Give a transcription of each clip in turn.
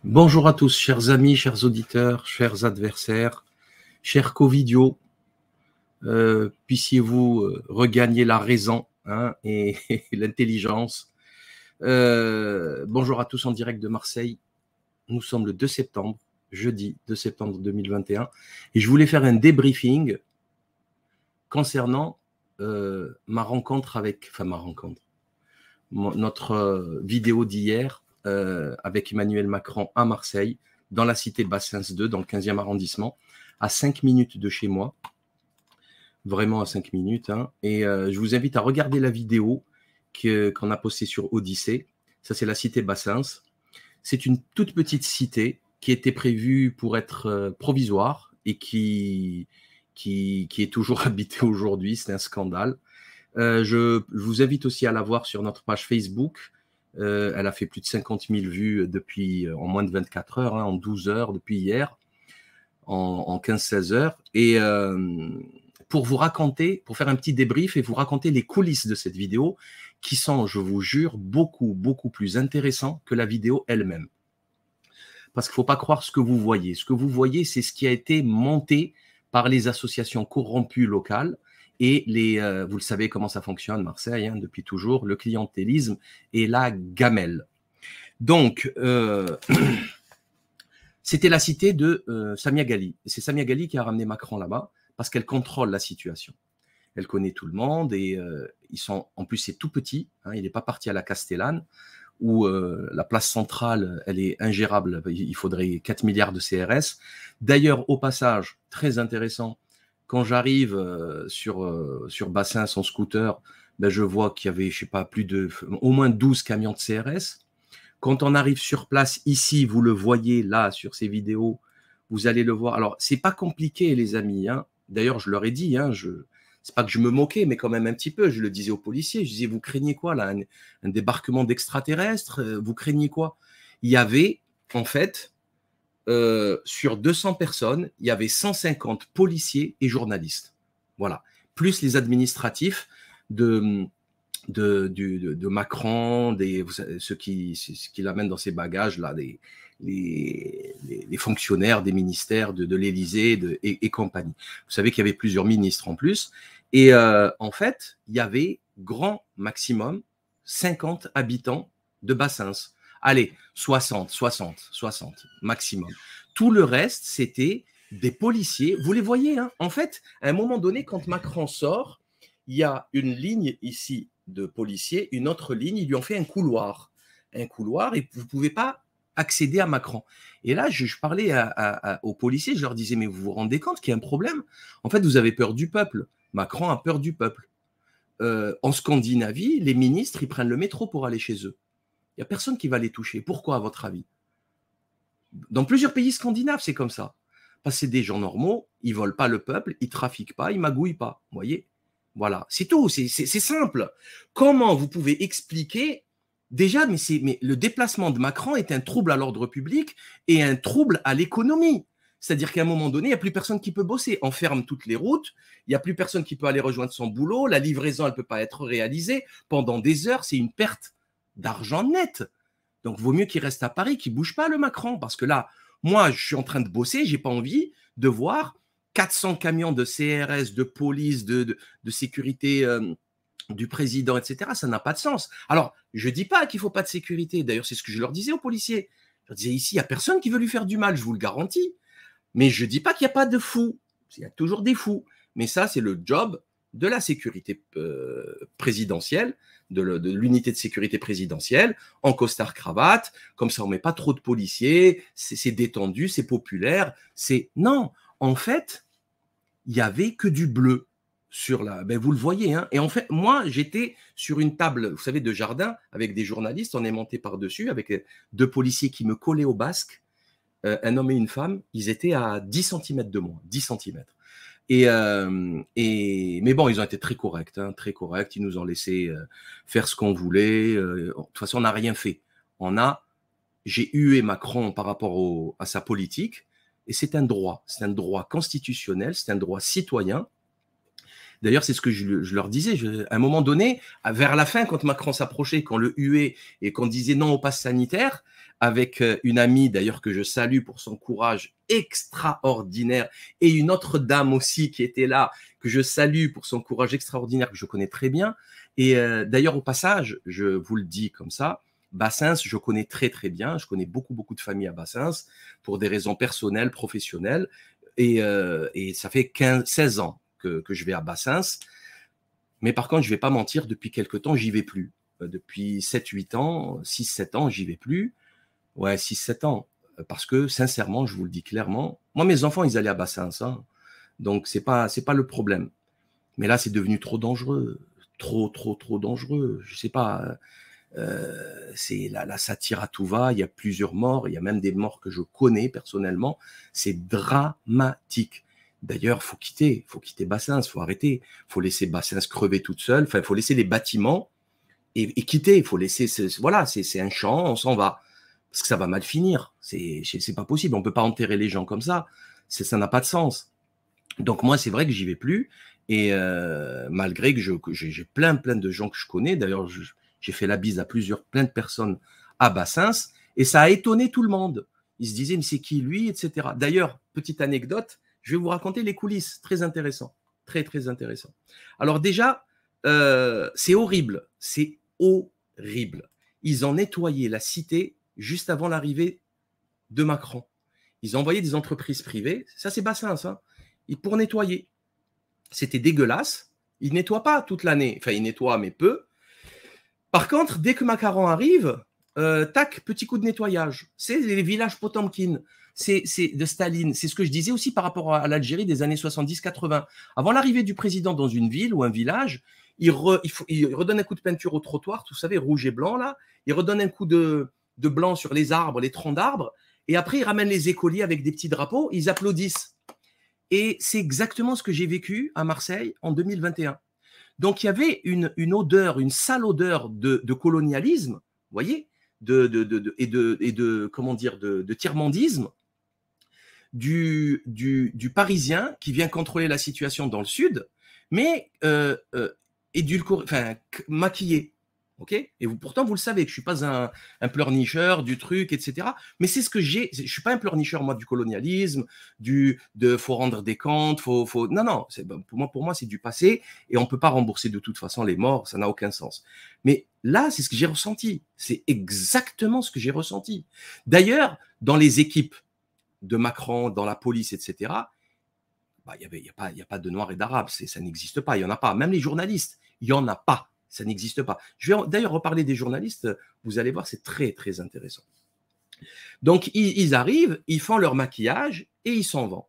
Bonjour à tous, chers amis, chers auditeurs, chers adversaires, chers covidios. Puissiez-vous regagner la raison et l'intelligence. Bonjour à tous en direct de Marseille. Nous sommes le 2 septembre, jeudi 2 septembre 2021. Et je voulais faire un débriefing concernant notre vidéo d'hier avec Emmanuel Macron à Marseille, dans la cité Bassins 2, dans le 15e arrondissement, à 5 minutes de chez moi. Vraiment à 5 minutes. Et je vous invite à regarder la vidéo qu'on a postée sur Odyssée. Ça, c'est la cité Bassins. C'est une toute petite cité qui était prévue pour être provisoire et qui est toujours habitée aujourd'hui. C'est un scandale. Je vous invite aussi à la voir sur notre page Facebook. Elle a fait plus de 50 000 vues en moins de 24 heures, en 12 heures depuis hier, en 15-16 heures. Et pour faire un petit débrief et vous raconter les coulisses de cette vidéo qui sont, je vous jure, beaucoup, beaucoup plus intéressants que la vidéo elle-même. Parce qu'il ne faut pas croire ce que vous voyez. Ce que vous voyez, c'est ce qui a été monté par les associations corrompues locales. Et vous le savez comment ça fonctionne, Marseille, depuis toujours, le clientélisme et la gamelle. Donc, c'était la cité de Samia Ghali. Et c'est Samia Ghali qui a ramené Macron là-bas parce qu'elle contrôle la situation. Elle connaît tout le monde et en plus, c'est tout petit. Il n'est pas parti à la Castellane où la place centrale, elle est ingérable. Il faudrait 4 milliards de CRS. D'ailleurs, au passage, très intéressant, quand j'arrive sur Bassins en scooter, je vois qu'il y avait, je sais pas, au moins 12 camions de CRS. Quand on arrive sur place, ici, vous le voyez là sur ces vidéos, vous allez le voir. Alors, c'est pas compliqué, les amis. D'ailleurs, je leur ai dit, c'est pas que je me moquais, mais quand même un petit peu. Je le disais aux policiers, je disais, vous craignez quoi là, un débarquement d'extraterrestres? Vous craignez quoi? Il y avait, en fait, sur 200 personnes, il y avait 150 policiers et journalistes. Voilà. Plus les administratifs de Macron, ceux qui l'amènent dans ses bagages, là, les fonctionnaires des ministères de l'Élysée et compagnie. Vous savez qu'il y avait plusieurs ministres en plus. Et en fait, il y avait grand maximum 50 habitants de Bassins. Allez, 60 maximum. Tout le reste, c'était des policiers. Vous les voyez, en fait, à un moment donné, quand Macron sort, il y a une ligne ici de policiers, une autre ligne, ils lui ont fait un couloir, et vous ne pouvez pas accéder à Macron. Et là, je parlais aux policiers, je leur disais, mais vous vous rendez compte qu'il y a un problème? En fait, vous avez peur du peuple. Macron a peur du peuple. En Scandinavie, les ministres, ils prennent le métro pour aller chez eux. Il n'y a personne qui va les toucher. Pourquoi, à votre avis? Dans plusieurs pays scandinaves, c'est comme ça. Parce que c'est des gens normaux, ils ne volent pas le peuple, ils ne trafiquent pas, ils ne magouillent pas. Vous voyez? Voilà, c'est tout, c'est simple. Comment vous pouvez expliquer déjà, mais le déplacement de Macron est un trouble à l'ordre public et un trouble à l'économie. C'est-à-dire qu'à un moment donné, il n'y a plus personne qui peut bosser. On ferme toutes les routes, il n'y a plus personne qui peut aller rejoindre son boulot, la livraison, elle ne peut pas être réalisée. Pendant des heures, c'est une perte d'argent net. Donc, vaut mieux qu'il reste à Paris, qu'il ne bouge pas le Macron. Parce que là, moi, je suis en train de bosser, je n'ai pas envie de voir 400 camions de CRS, de police, de sécurité du président, etc. Ça n'a pas de sens. Alors, je ne dis pas qu'il ne faut pas de sécurité. D'ailleurs, c'est ce que je leur disais aux policiers. Je leur disais, ici, il n'y a personne qui veut lui faire du mal, je vous le garantis. Mais je ne dis pas qu'il n'y a pas de fous. Il y a toujours des fous. Mais ça, c'est le job de la sécurité présidentielle, de l'unité de sécurité présidentielle, en costard-cravate. Comme ça, on ne met pas trop de policiers. C'est détendu, c'est populaire. Non, en fait, il n'y avait que du bleu sur vous le voyez. Et en fait, moi, j'étais sur une table, vous savez, de jardin, avec des journalistes. On est monté par-dessus, avec 2 policiers qui me collaient au basque. Un homme et une femme, ils étaient à 10 cm de moi, 10 cm. Mais bon, ils ont été très corrects, très corrects. Ils nous ont laissé faire ce qu'on voulait. De toute façon, on n'a rien fait. J'ai hué Macron par rapport à sa politique. Et c'est un droit constitutionnel, c'est un droit citoyen. D'ailleurs, c'est ce que je leur disais. À un moment donné, vers la fin, quand Macron s'approchait, qu'on le huait et qu'on disait non au pass sanitaire, avec une amie d'ailleurs que je salue pour son courage extraordinaire, et une autre dame aussi qui était là, que je salue pour son courage extraordinaire, que je connais très bien. Et d'ailleurs, au passage, je vous le dis comme ça, Bassins, je connais très très bien, je connais beaucoup de familles à Bassins, pour des raisons personnelles, professionnelles, et ça fait 16 ans que je vais à Bassins. Mais par contre, je ne vais pas mentir, depuis quelque temps, j'y vais plus. Depuis 7-8 ans, 6-7 ans, j'y vais plus. Ouais, 6-7 ans. Parce que, sincèrement, je vous le dis clairement, moi, mes enfants, ils allaient à Bassins. Hein. Donc, c'est pas le problème. Mais là, c'est devenu trop dangereux. Trop dangereux. Je sais pas. Là, ça tire à tout va. Il y a plusieurs morts. Il y a même des morts que je connais personnellement. C'est dramatique. D'ailleurs, faut quitter Bassins, faut arrêter. Faut laisser Bassins crever toute seule. Enfin, il faut laisser les bâtiments et quitter. Il faut laisser, voilà, c'est un champ, on s'en va. Parce que ça va mal finir. C'est pas possible. On peut pas enterrer les gens comme ça. Ça n'a pas de sens. Donc moi, c'est vrai que j'y vais plus. Et malgré que j'ai plein de gens que je connais. D'ailleurs, j'ai fait la bise à plein de personnes à Bassins. Et ça a étonné tout le monde. Ils se disaient, mais c'est qui lui, etc. D'ailleurs, petite anecdote, je vais vous raconter les coulisses. Très intéressant. Très intéressant. Alors déjà, c'est horrible. C'est horrible. Ils ont nettoyé la cité juste avant l'arrivée de Macron. Ils ont envoyé des entreprises privées. Ça, c'est Bassins, hein, pour nettoyer. C'était dégueulasse. Ils ne nettoient pas toute l'année. Enfin, ils nettoient, mais peu. Par contre, dès que Macron arrive, tac, petit coup de nettoyage. C'est les villages Potemkin. C'est de Staline. C'est ce que je disais aussi par rapport à l'Algérie des années 70-80. Avant l'arrivée du président dans une ville ou un village, il redonne un coup de peinture au trottoir, vous savez, rouge et blanc, là. Il redonne un coup de blanc sur les arbres, les troncs d'arbres. Et après, ils ramènent les écoliers avec des petits drapeaux. Ils applaudissent. Et c'est exactement ce que j'ai vécu à Marseille en 2021. Donc, il y avait une odeur, une sale odeur de colonialisme, vous voyez, comment dire, de tiers-mondisme du Parisien qui vient contrôler la situation dans le Sud, mais maquillé. Okay, et pourtant, vous le savez que je ne suis pas un pleurnicheur du truc, etc. Mais c'est ce que j'ai. Je ne suis pas un pleurnicheur, moi, du colonialisme, faut rendre des comptes, Non, pour moi, c'est du passé et on ne peut pas rembourser de toute façon les morts, ça n'a aucun sens. Mais là, c'est ce que j'ai ressenti. C'est exactement ce que j'ai ressenti. D'ailleurs, dans les équipes de Macron, dans la police, etc., il n'y a pas de Noirs et d'Arabes. Ça n'existe pas. Il n'y en a pas. Même les journalistes, il n'y en a pas. Ça n'existe pas. Je vais d'ailleurs reparler des journalistes. Vous allez voir, c'est très intéressant. Donc, ils arrivent, ils font leur maquillage et ils s'en vont.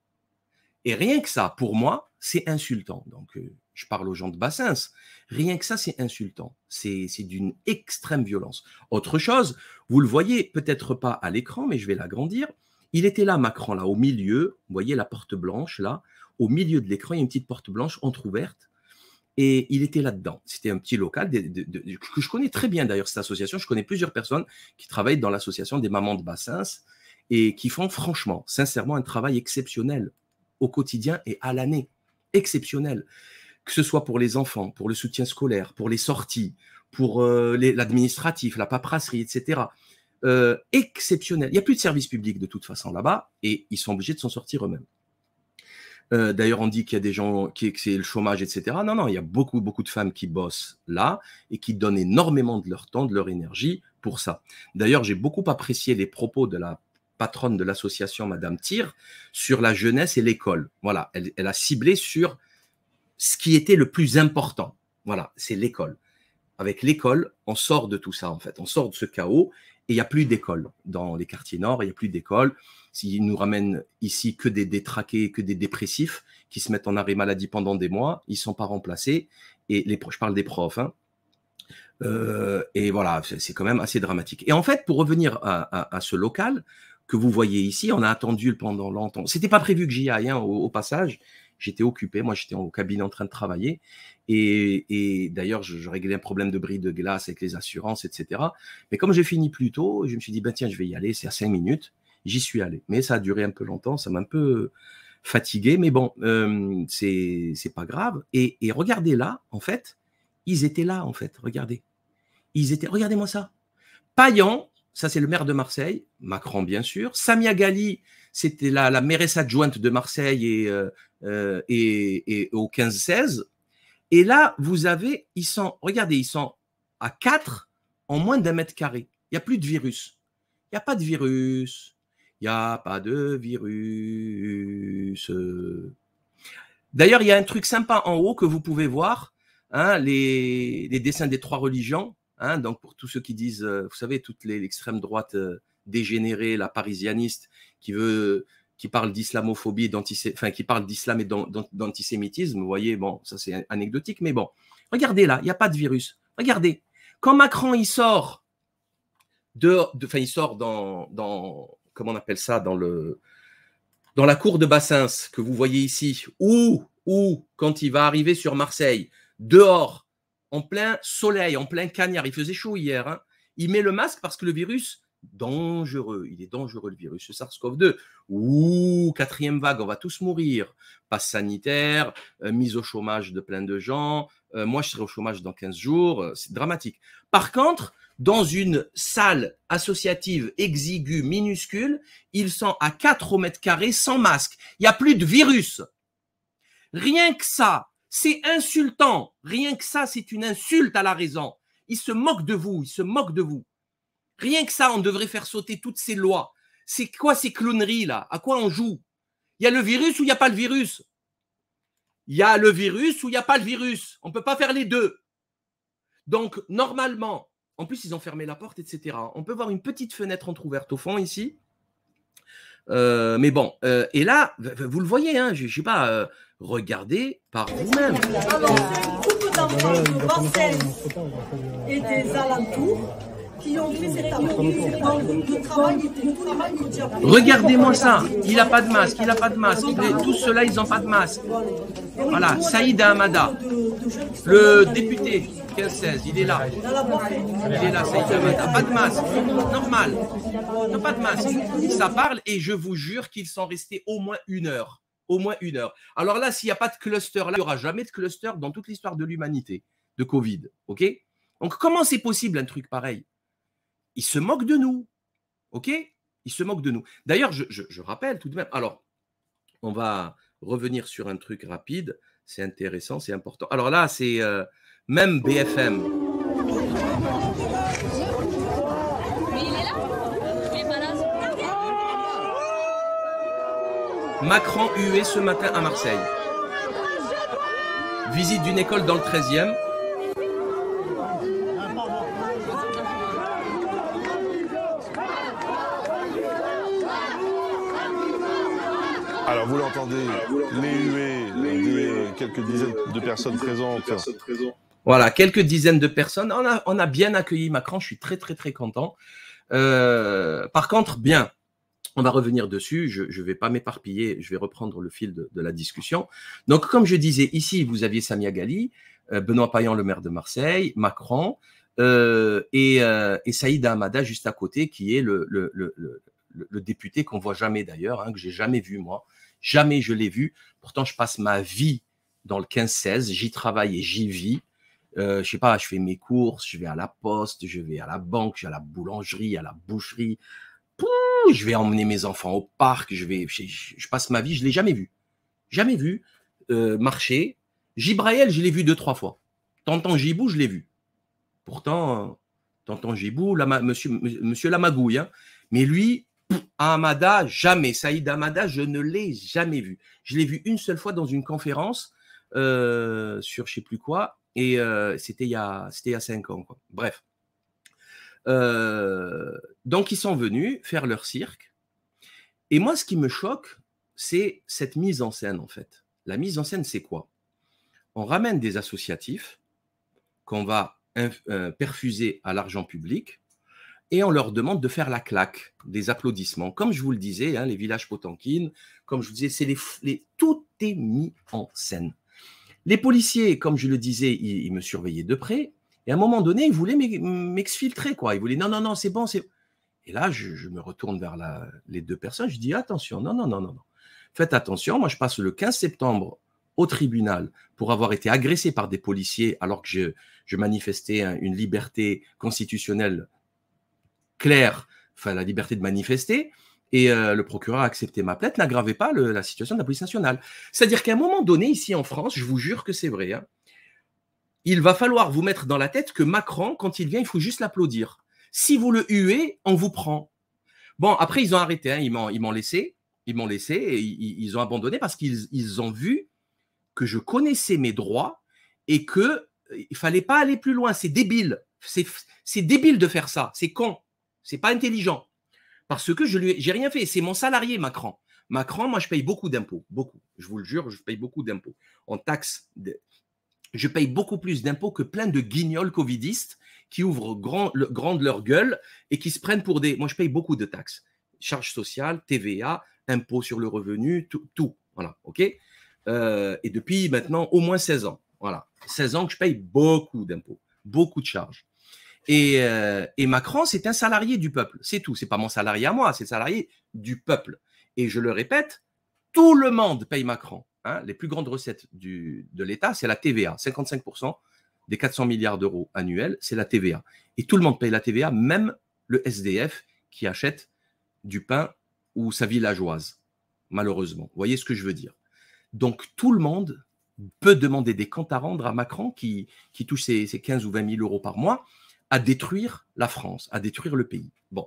Et rien que ça, pour moi, c'est insultant. Donc, je parle aux gens de Bassins. Rien que ça, c'est insultant. C'est d'une extrême violence. Autre chose, vous le voyez peut-être pas à l'écran, mais je vais l'agrandir. Il était là, Macron, là, au milieu. Vous voyez la porte blanche, là. Au milieu de l'écran, il y a une petite porte blanche entrouverte. Et il était là-dedans. C'était un petit local que je connais très bien d'ailleurs, cette association. Je connais plusieurs personnes qui travaillent dans l'association des mamans de Bassins et qui font franchement, sincèrement, un travail exceptionnel au quotidien et à l'année. Exceptionnel. Que ce soit pour les enfants, pour le soutien scolaire, pour les sorties, pour l'administratif, la paperasserie, etc. Exceptionnel. Il n'y a plus de service public de toute façon là-bas et ils sont obligés de s'en sortir eux-mêmes. D'ailleurs, on dit qu'il y a des gens que c'est le chômage, etc. Non, il y a beaucoup de femmes qui bossent là et qui donnent énormément de leur temps, de leur énergie pour ça. D'ailleurs, j'ai beaucoup apprécié les propos de la patronne de l'association, Madame Thir, sur la jeunesse et l'école. Voilà, elle a ciblé sur ce qui était le plus important. Voilà, c'est l'école. Avec l'école, on sort de tout ça, en fait. On sort de ce chaos et il n'y a plus d'école. Dans les quartiers nord, il n'y a plus d'école. S'ils nous ramènent ici que des détraqués, que des dépressifs qui se mettent en arrêt maladie pendant des mois, ils ne sont pas remplacés. Et je parle des profs. Hein. Et voilà, c'est quand même assez dramatique. Et en fait, pour revenir à ce local que vous voyez ici, on a attendu pendant longtemps. Ce n'était pas prévu que j'y aille, hein, au passage. J'étais occupé, moi j'étais au cabinet en train de travailler et d'ailleurs je réglais un problème de bris de glace avec les assurances, etc. Mais comme j'ai fini plus tôt, je me suis dit, ben tiens, je vais y aller, c'est à 5 minutes. J'y suis allé. Mais ça a duré un peu longtemps, ça m'a un peu fatigué, mais bon, c'est pas grave. Et regardez là, en fait, ils étaient là, en fait, regardez. Regardez-moi ça. Payan, ça c'est le maire de Marseille, Macron bien sûr. Samia Ghali, c'était la mairesse adjointe de Marseille et au 15-16. Et là, vous avez, regardez, ils sont à 4 en moins d'1 mètre carré. Il n'y a plus de virus. Il n'y a pas de virus. Il n'y a pas de virus. D'ailleurs, il y a un truc sympa en haut que vous pouvez voir, hein, les dessins des 3 religions. Hein, donc, pour tous ceux qui disent, vous savez, toute l'extrême droite dégénérée, la parisianiste, qui parle d'islamophobie, qui parle d'islam et d'antisémitisme, vous voyez, bon, ça c'est anecdotique, mais bon. Regardez là, il n'y a pas de virus. Regardez, quand Macron, il sort il sort dans comment on appelle ça, dans la cour de Bassins, que vous voyez ici, ou quand il va arriver sur Marseille, dehors, en plein soleil, en plein cagnard, il faisait chaud hier, hein, il met le masque parce que le virus, dangereux, il est dangereux le virus, le SARS-CoV-2. Ouh, 4e vague, on va tous mourir. Passe sanitaire, mise au chômage de plein de gens. Moi, je serai au chômage dans 15 jours. C'est dramatique. Par contre, dans une salle associative exiguë, minuscule, ils sont à 4 au mètre carré sans masque. Il n'y a plus de virus. Rien que ça, c'est insultant. Rien que ça, c'est une insulte à la raison. Ils se moquent de vous, ils se moquent de vous. Rien que ça, on devrait faire sauter toutes ces lois. C'est quoi ces clowneries là? À quoi on joue? Il y a le virus ou il n'y a pas le virus? Il y a le virus ou il n'y a pas le virus? On ne peut pas faire les deux. Donc, normalement, en plus, ils ont fermé la porte, etc. On peut voir une petite fenêtre entrouverte au fond ici. Mais bon, et là, vous le voyez, hein, je ne sais pas, regardez par vous-même. Alors, c'est une couple d'enfants de Marseille et des alentours qui ont fait cette le travail regardez-moi ça, il n'a pas de masque, il n'a pas de masque. Tous ceux-là, ils n'ont pas de masque. Voilà, Saïd Hamada, le député 15-16, il est là. Il est là, Saïd Hamada. Pas de masque, normal. Non, pas de masque. Ça parle et je vous jure qu'ils sont restés au moins 1 heure. Au moins 1 heure. Alors là, s'il n'y a pas de cluster, là, il n'y aura jamais de cluster dans toute l'histoire de l'humanité, de Covid. OK? Donc, comment c'est possible un truc pareil? Ils se moquent de nous. OK? Ils se moquent de nous. D'ailleurs, je rappelle tout de même. Alors, on va revenir sur un truc rapide. C'est intéressant, c'est important. Alors là, c'est même BFM. Macron hué ce matin à Marseille. Visite d'une école dans le 13e. Alors vous l'entendez, les huées, quelques dizaines de personnes présentes. Voilà, quelques dizaines de personnes. On a bien accueilli Macron, je suis très très très content. Par contre, bien, on va revenir dessus, je ne vais pas m'éparpiller, je vais reprendre le fil de la discussion. Donc comme je disais, ici vous aviez Samia Ghali, Benoît Payan, le maire de Marseille, Macron, et Saïd Hamada juste à côté, qui est le député qu'on voit jamais d'ailleurs, hein, que j'ai jamais vu moi. Jamais je l'ai vu. Pourtant, je passe ma vie dans le 15-16. J'y travaille et j'y vis. Je sais pas, je fais mes courses, je vais à la poste, je vais à la banque, je vais à la boulangerie, à la boucherie. Pouh, je vais emmener mes enfants au parc. Je passe ma vie, je l'ai jamais vu. Jamais vu marcher. Gibraël, je l'ai vu 2-3 fois. Tonton Gibou, je l'ai vu. Pourtant, Tonton Gibou, monsieur Lamagouille, hein. Mais lui, Hamada, jamais. Saïd Hamada, je ne l'ai jamais vu. Je l'ai vu une seule fois dans une conférence sur je ne sais plus quoi, et c'était il y a 5 ans, quoi. Bref. Donc, ils sont venus faire leur cirque. Et moi, ce qui me choque, c'est cette mise en scène, en fait. La mise en scène, c'est quoi? On ramène des associatifs qu'on va perfuser à l'argent public, et on leur demande de faire la claque, des applaudissements. Comme je vous le disais, hein, les villages Potankin, comme je vous disais, tout est mis en scène. Les policiers, comme je le disais, ils me surveillaient de près, et à un moment donné, ils voulaient m'exfiltrer, quoi. Ils voulaient, non, c'est bon, c'est... Et là, je me retourne vers les 2 personnes, je dis, attention, non. Faites attention, moi je passe le 15 septembre au tribunal pour avoir été agressé par des policiers alors que je manifestais une liberté constitutionnelle claire, enfin la liberté de manifester. Et le procureur a accepté ma plainte, n'aggravait pas la situation de la police nationale. C'est-à-dire qu'à un moment donné, ici en France, je vous jure que c'est vrai, hein, il va falloir vous mettre dans la tête que Macron, quand il vient, il faut juste l'applaudir. Si vous le huez, on vous prend. Bon, après, ils ont arrêté, hein, ils m'ont laissé, et ils ont abandonné parce qu'ils ont vu que je connaissais mes droits et qu'il ne fallait pas aller plus loin. C'est débile. C'est débile de faire ça. C'est con. C'est pas intelligent. Parce que j'ai rien fait. C'est mon salarié, Macron. Macron, moi, je paye beaucoup d'impôts. Beaucoup. Je vous le jure, je paye beaucoup d'impôts. En taxes, je paye beaucoup plus d'impôts que plein de guignols covidistes qui ouvrent grande leur gueule et qui se prennent pour des… Moi, je paye beaucoup de taxes. Charges sociales, TVA, impôts sur le revenu, tout. Voilà, OK. Et depuis maintenant au moins 16 ans. Voilà. 16 ans que je paye beaucoup d'impôts, beaucoup de charges. Et Macron, c'est un salarié du peuple, c'est tout. C'est pas mon salarié à moi, c'est le salarié du peuple. Et je le répète, tout le monde paye Macron. Hein. Les plus grandes recettes de l'État, c'est la TVA. 55% des 400 milliards d'euros annuels, c'est la TVA. Et tout le monde paye la TVA, même le SDF qui achète du pain ou sa villageoise, malheureusement. Vous voyez ce que je veux dire? Donc, tout le monde peut demander des comptes à rendre à Macron qui touche ses 15 ou 20 000 euros par mois, à détruire la France, à détruire le pays. Bon.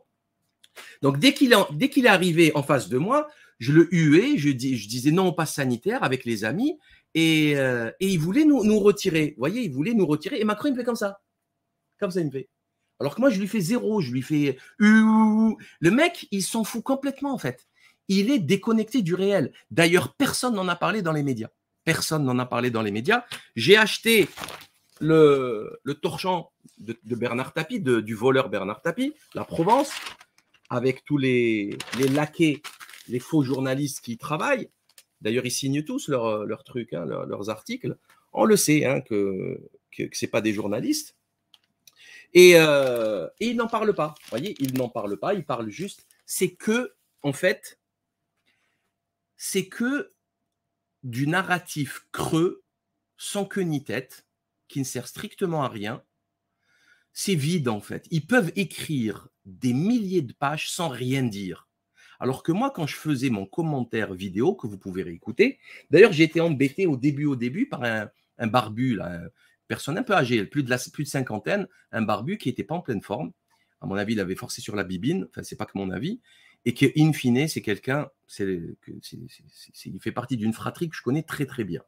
Donc, dès qu'il est arrivé en face de moi, je le huais, je disais non au pass sanitaire avec les amis, et il voulait nous retirer. Vous voyez, il voulait nous retirer, et Macron, il me fait comme ça. Comme ça, il me fait. Alors que moi, je lui fais zéro, je lui fais… Le mec, il s'en fout complètement, en fait. Il est déconnecté du réel. D'ailleurs, personne n'en a parlé dans les médias. Personne n'en a parlé dans les médias. J'ai acheté le torchon de Bernard Tapie, du voleur Bernard Tapie, la Provence, avec tous les laquais, les faux journalistes qui y travaillent. D'ailleurs, ils signent tous leurs trucs, hein, leurs articles. On le sait, hein, que ce n'est pas des journalistes. Et ils n'en parlent pas. Vous voyez, ils n'en parlent pas, ils parlent juste. C'est que, en fait, c'est que du narratif creux, sans queue ni tête, qui ne sert strictement à rien. C'est vide, en fait. Ils peuvent écrire des milliers de pages sans rien dire. Alors que moi, quand je faisais mon commentaire vidéo, que vous pouvez réécouter, d'ailleurs, j'ai été embêté au début par un barbu, là, une personne un peu âgée, plus de cinquantaine, un barbu qui n'était pas en pleine forme. À mon avis, il avait forcé sur la bibine, enfin, c'est pas que mon avis, et que, in fine, c'est quelqu'un, il fait partie d'une fratrie que je connais très, très bien.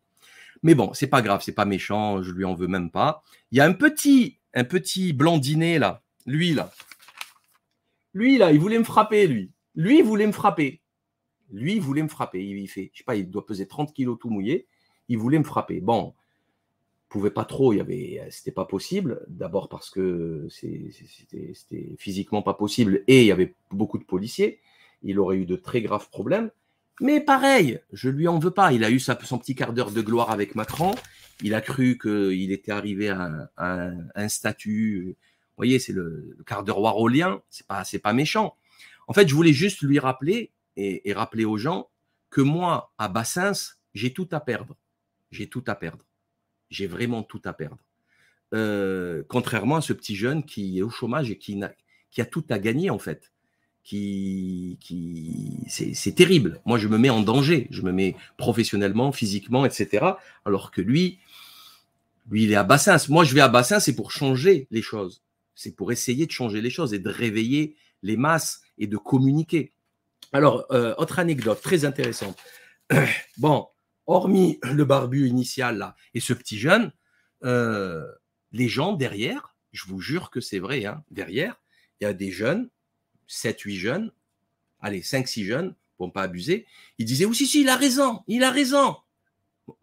Mais bon, c'est pas grave, c'est pas méchant, je lui en veux même pas. Il y a un petit blondinet, là, lui, il voulait me frapper, lui. Lui, il voulait me frapper. Il fait, je sais pas, il doit peser 30 kilos tout mouillé. Il voulait me frapper. Bon, pouvait pas trop, c'était pas possible. D'abord parce que c'était physiquement pas possible et il y avait beaucoup de policiers. Il aurait eu de très graves problèmes. Mais pareil, je lui en veux pas. Il a eu son petit quart d'heure de gloire avec Macron. Il a cru qu'il était arrivé à un statut. Vous voyez, c'est le quart d'heure warolien. C'est pas méchant. En fait, je voulais juste lui rappeler et rappeler aux gens que moi, à Bassens, j'ai tout à perdre. J'ai tout à perdre. J'ai vraiment tout à perdre. Contrairement à ce petit jeune qui est au chômage et qui a tout à gagner, en fait. C'est terrible. Moi, je me mets en danger. Je me mets professionnellement, physiquement, etc. Alors que lui, il est à Bassens. Moi, je vais à Bassens, c'est pour changer les choses. C'est pour essayer de changer les choses et de réveiller les masses et de communiquer. Alors, autre anecdote très intéressante. Bon, hormis le barbu initial là et ce petit jeune, les gens derrière, je vous jure que c'est vrai, hein, derrière, il y a des jeunes, 7-8 jeunes, allez, 5-6 jeunes, pour ne pas abuser, ils disaient « Oui, si, il a raison, il a raison !»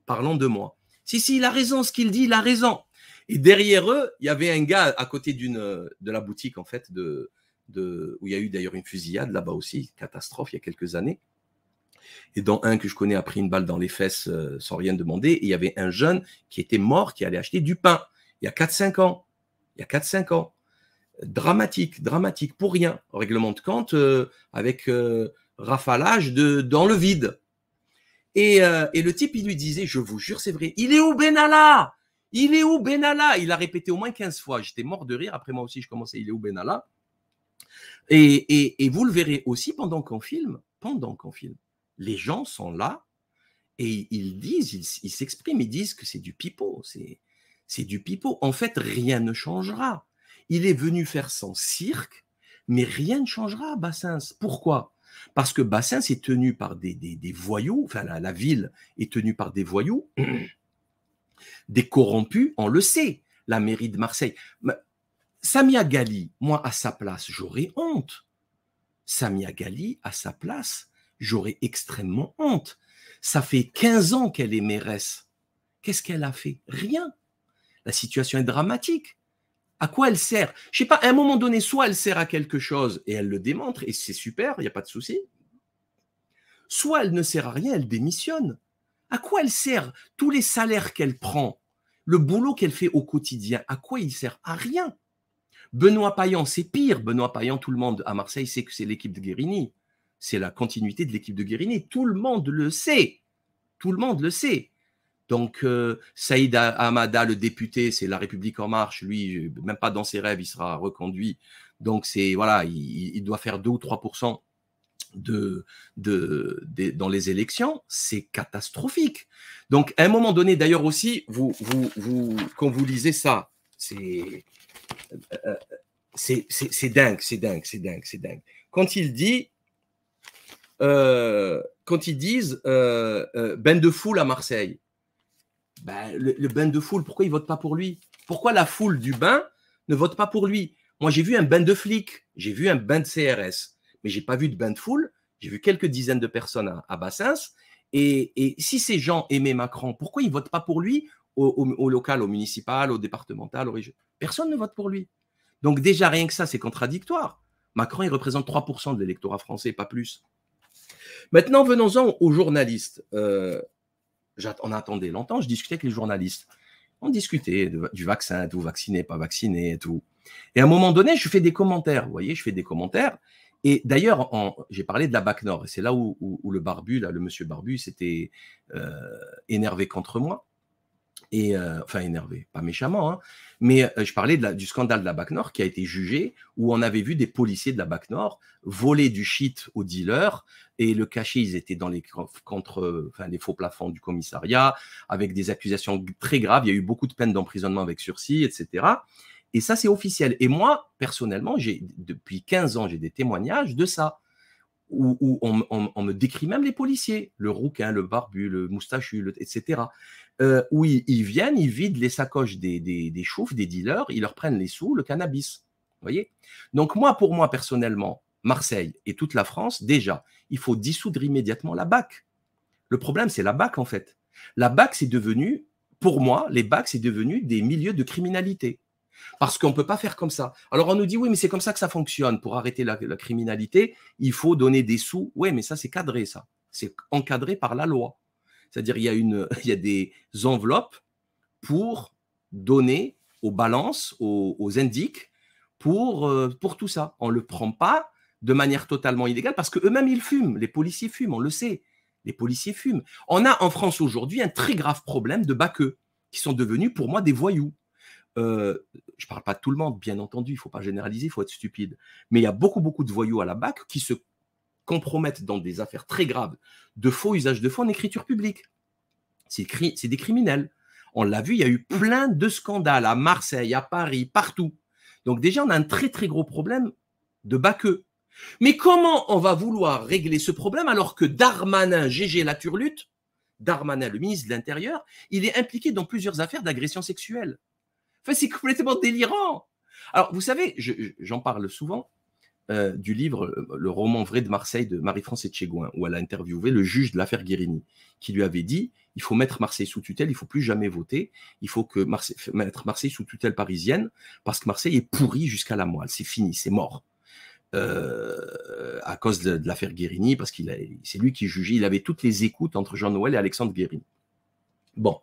Parlons de moi. « Si, il a raison, ce qu'il dit, il a raison !» Et derrière eux, il y avait un gars à côté de la boutique, en fait, où il y a eu d'ailleurs une fusillade là-bas aussi, catastrophe, il y a quelques années. Et dont un que je connais a pris une balle dans les fesses sans rien demander. Et il y avait un jeune qui était mort, qui allait acheter du pain. Il y a 4-5 ans. Il y a 4-5 ans. Dramatique, pour rien. Règlement de compte avec rafalage dans le vide. Et le type, il lui disait, je vous jure, c'est vrai, il est où Benalla? Il est où Benalla? Il a répété au moins 15 fois. J'étais mort de rire. Après, moi aussi, je commençais, il est où Benalla? Et vous le verrez aussi pendant qu'on filme, les gens sont là et ils s'expriment, ils disent que c'est du pipeau, c'est du pipeau. En fait, rien ne changera. Il est venu faire son cirque, mais rien ne changera à Bassens. Pourquoi? Parce que Bassens est tenu par des voyous, enfin la ville est tenue par des voyous, des corrompus, on le sait, la mairie de Marseille. Samia Ghali, moi à sa place, j'aurais honte. Samia Ghali, à sa place, j'aurais extrêmement honte. Ça fait 15 ans qu'elle est mairesse. Qu'est-ce qu'elle a fait? Rien. La situation est dramatique. À quoi elle sert? Je sais pas, à un moment donné, soit elle sert à quelque chose et elle le démontre, et c'est super, il n'y a pas de souci. Soit elle ne sert à rien, elle démissionne. À quoi elle sert? Tous les salaires qu'elle prend, le boulot qu'elle fait au quotidien, à quoi il sert? À rien. Benoît Payan, c'est pire. Benoît Payan, tout le monde à Marseille sait que c'est l'équipe de Guérini. C'est la continuité de l'équipe de Guérini. Tout le monde le sait. Tout le monde le sait. Donc, Saïd Hamada, le député, c'est La République En Marche. Lui, même pas dans ses rêves, il sera reconduit. Donc, c'est voilà, il doit faire 2 ou 3% dans les élections. C'est catastrophique. Donc, à un moment donné, d'ailleurs aussi, quand vous lisez ça, c'est dingue, c'est dingue, c'est dingue, c'est dingue. Quand ils disent bain de foule à Marseille, ben, le bain de foule, pourquoi ils ne votent pas pour lui? Pourquoi la foule du bain ne vote pas pour lui? Moi, j'ai vu un bain de flics, j'ai vu un bain de CRS, mais je n'ai pas vu de bain de foule. J'ai vu quelques dizaines de personnes à Bassens. Et si ces gens aimaient Macron, pourquoi ils ne votent pas pour lui au local, au municipal, au départemental, au régional? Personne ne vote pour lui. Donc déjà, rien que ça, c'est contradictoire. Macron, il représente 3% de l'électorat français, pas plus. Maintenant, venons-en aux journalistes. On attendait longtemps, je discutais avec les journalistes. On discutait du vaccin, tout vacciné, pas vacciné, tout. Et à un moment donné, je fais des commentaires. Vous voyez, je fais des commentaires. Et d'ailleurs, j'ai parlé de la BAC Nord. Et c'est là où le barbu, là, le monsieur barbu, s'était énervé contre moi. Et enfin énervé, pas méchamment, hein, mais je parlais du scandale de la BAC Nord qui a été jugé, où on avait vu des policiers de la BAC Nord voler du shit aux dealers et le cacher. Ils étaient dans les faux plafonds du commissariat avec des accusations très graves. Il y a eu beaucoup de peines d'emprisonnement avec sursis, etc. Et ça, c'est officiel. Et moi, personnellement, depuis 15 ans, j'ai des témoignages de ça. Où on me décrit même les policiers, le rouquin, le barbu, le moustachu, etc. Où ils viennent, ils vident les sacoches des choufs, des dealers, ils leur prennent les sous, le cannabis. Vous voyez? Donc pour moi, personnellement, Marseille et toute la France, déjà, il faut dissoudre immédiatement la BAC. Le problème, c'est la BAC, en fait. La BAC, c'est devenu, pour moi, les BAC, c'est devenu des milieux de criminalité. Parce qu'on ne peut pas faire comme ça. Alors, on nous dit, oui, mais c'est comme ça que ça fonctionne. Pour arrêter la criminalité, il faut donner des sous. Oui, mais ça, c'est cadré, ça. C'est encadré par la loi. C'est-à-dire, il y a des enveloppes pour donner aux balances, aux indiques, pour tout ça. On ne le prend pas de manière totalement illégale parce qu'eux-mêmes, ils fument. Les policiers fument, on le sait. Les policiers fument. On a en France aujourd'hui un très grave problème de baqueux qui sont devenus, pour moi, des voyous. Je ne parle pas de tout le monde, bien entendu, il ne faut pas généraliser, il faut être stupide. Mais il y a beaucoup de voyous à la BAC qui se compromettent dans des affaires très graves de faux usage de fonds en écriture publique. C'est des criminels. On l'a vu, il y a eu plein de scandales à Marseille, à Paris, partout. Donc déjà, on a un très gros problème de baqueux. Mais comment on va vouloir régler ce problème alors que Darmanin, Gégé la turlute, Darmanin, le ministre de l'Intérieur, il est impliqué dans plusieurs affaires d'agression sexuelle. Enfin, c'est complètement délirant. Alors, vous savez, j'en parle souvent du livre Le roman vrai de Marseille de Marie-France Etchegouin, où elle a interviewé le juge de l'affaire Guérini, qui lui avait dit il faut mettre Marseille sous tutelle, il ne faut plus jamais voter, il faut mettre Marseille sous tutelle parisienne, parce que Marseille est pourri jusqu'à la moelle, c'est fini, c'est mort. À cause de l'affaire Guérini, parce que c'est lui qui jugeait, il avait toutes les écoutes entre Jean Nouvel et Alexandre Guérini. Bon.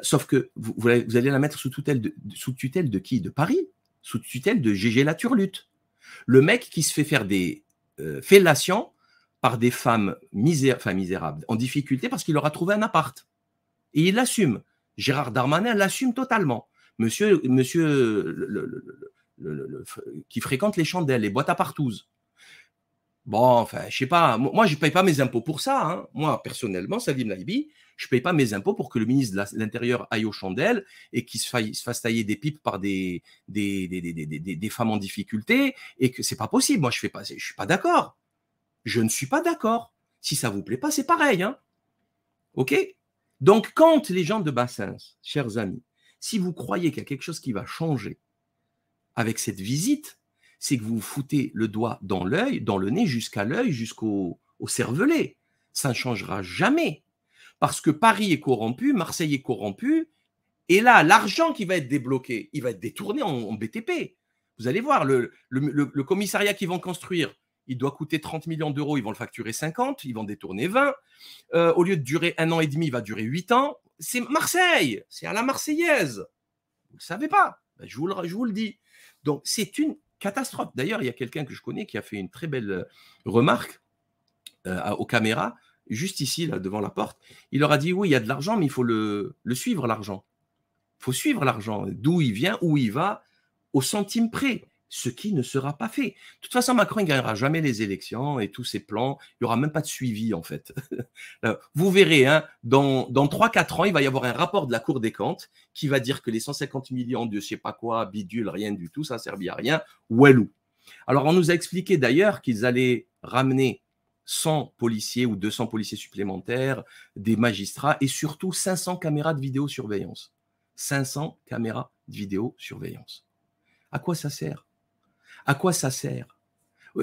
Sauf que vous allez la mettre sous tutelle de qui? De Paris, sous tutelle de Gégé la turlute. Le mec qui se fait faire des fellations par des femmes misérables, en difficulté, parce qu'il leur a trouvé un appart. Et il l'assume. Gérard Darmanin l'assume totalement. Monsieur qui fréquentent les chandelles, les boîtes à partouze. Bon, enfin, je sais pas. Moi, je ne paye pas mes impôts pour ça. Hein. Moi, personnellement, Salim Laibi, je ne paye pas mes impôts pour que le ministre de l'Intérieur aille aux chandelles et qu'il se fasse tailler des pipes par des femmes en difficulté et que c'est pas possible. Moi, je ne suis pas d'accord. Je ne suis pas d'accord. Si ça ne vous plaît pas, c'est pareil. Hein. OK? Donc, quand les gens de Bassins, chers amis, si vous croyez qu'il y a quelque chose qui va changer avec cette visite, c'est que vous vous foutez le doigt dans l'œil, dans le nez, jusqu'à l'œil, jusqu'au cervelet. Ça ne changera jamais. Parce que Paris est corrompu, Marseille est corrompu, et là, l'argent qui va être débloqué, il va être détourné en BTP. Vous allez voir, le commissariat qu'ils vont construire, il doit coûter 30 millions d'euros, ils vont le facturer 50, ils vont détourner 20. Au lieu de durer 1 an et demi, il va durer 8 ans. C'est Marseille, c'est à la Marseillaise. Vous ne le savez pas, ben, je vous le dis. Donc, c'est une catastrophe. D'ailleurs, il y a quelqu'un que je connais qui a fait une très belle remarque aux caméras, juste ici, là, devant la porte. Il leur a dit, oui, il y a de l'argent, mais il faut le suivre, l'argent. Il faut suivre l'argent, d'où il vient, où il va, au centime près, ce qui ne sera pas fait. De toute façon, Macron ne gagnera jamais les élections et tous ses plans, il n'y aura même pas de suivi, en fait. Vous verrez, hein, dans 3-4 ans, il va y avoir un rapport de la Cour des comptes qui va dire que les 150 millions de je ne sais pas quoi, bidule, rien du tout, ça ne servit à rien, ouelou. Alors, on nous a expliqué d'ailleurs qu'ils allaient ramener 100 policiers ou 200 policiers supplémentaires, des magistrats et surtout 500 caméras de vidéosurveillance. 500 caméras de vidéosurveillance. À quoi ça sert? À quoi ça sert?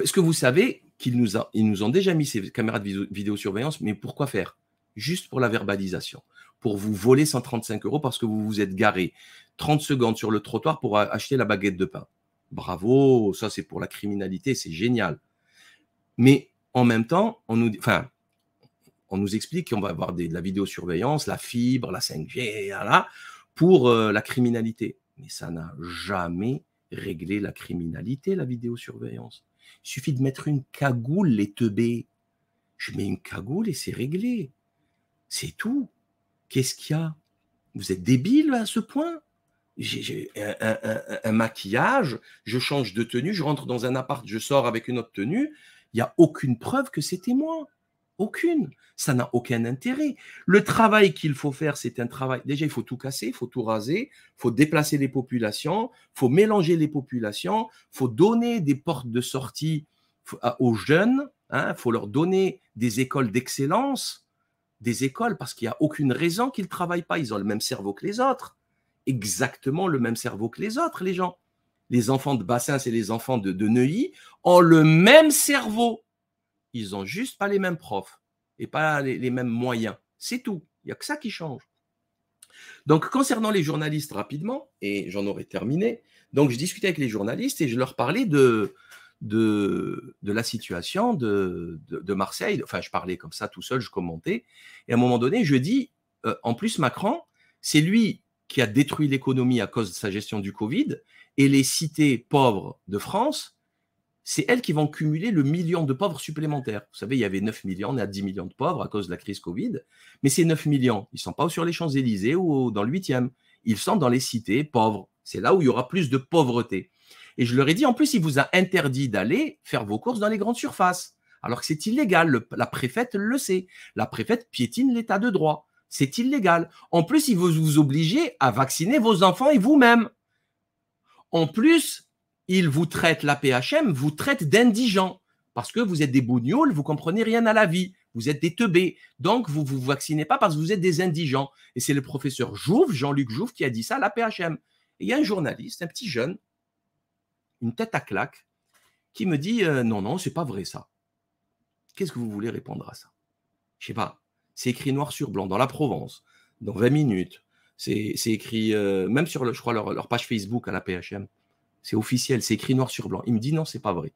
Est-ce que vous savez qu'ils nous ont déjà mis ces caméras de vidéosurveillance, mais pourquoi faire? Juste pour la verbalisation, pour vous voler 135 € parce que vous vous êtes garé 30 secondes sur le trottoir pour acheter la baguette de pain. Bravo, ça c'est pour la criminalité, c'est génial. Mais en même temps, on nous explique qu'on va avoir de la vidéosurveillance, la fibre, la 5G, là, pour la criminalité. Mais ça n'a jamais réglé la criminalité, la vidéosurveillance. Il suffit de mettre une cagoule, les teubés. Je mets une cagoule et c'est réglé. C'est tout. Qu'est-ce qu'il y a? Vous êtes débile à ce point? J'ai un maquillage, je change de tenue, je rentre dans un appart, je sors avec une autre tenue. Il n'y a aucune preuve que c'était moi. Aucune. Ça n'a aucun intérêt. Le travail qu'il faut faire, c'est un travail. Déjà, il faut tout casser, il faut tout raser, il faut déplacer les populations, il faut mélanger les populations, il faut donner des portes de sortie aux jeunes, hein, il faut leur donner des écoles d'excellence, des écoles, parce qu'il n'y a aucune raison qu'ils ne travaillent pas. Ils ont le même cerveau que les autres. Exactement le même cerveau que les autres, les gens. Les enfants de Bassins et les enfants de Neuilly ont le même cerveau. Ils n'ont juste pas les mêmes profs et pas les mêmes moyens. C'est tout. Il n'y a que ça qui change. Donc, concernant les journalistes, rapidement, et j'en aurai terminé, donc je discutais avec les journalistes et je leur parlais de la situation de Marseille. Enfin, je parlais comme ça tout seul, je commentais. Et à un moment donné, je dis, en plus, Macron, c'est lui qui a détruit l'économie à cause de sa gestion du Covid, et les cités pauvres de France, c'est elles qui vont cumuler le million de pauvres supplémentaires. Vous savez, il y avait 9 millions, on est à 10 millions de pauvres à cause de la crise Covid, mais ces 9 millions, ils ne sont pas sur les Champs-Élysées ou dans le 8e, ils sont dans les cités pauvres. C'est là où il y aura plus de pauvreté. Et je leur ai dit, en plus, il vous a interdit d'aller faire vos courses dans les grandes surfaces, alors que c'est illégal, la préfète le sait. La préfète piétine l'état de droit. C'est illégal. En plus, il veut vous obliger à vacciner vos enfants et vous-même. En plus, il vous traite, la PHM vous traite d'indigents parce que vous êtes des bougnoules, vous ne comprenez rien à la vie, vous êtes des teubés. Donc, vous ne vous vaccinez pas parce que vous êtes des indigents. Et c'est le professeur Jouve, Jean-Luc Jouve, qui a dit ça à la PHM. Et il y a un journaliste, un petit jeune, une tête à claque, qui me dit non, non, ce n'est pas vrai ça. Qu'est-ce que vous voulez répondre à ça? Je ne sais pas. C'est écrit noir sur blanc dans la Provence, dans 20 minutes. C'est écrit même sur, je crois, leur page Facebook à la PHM. C'est officiel, c'est écrit noir sur blanc. Il me dit non, c'est pas vrai.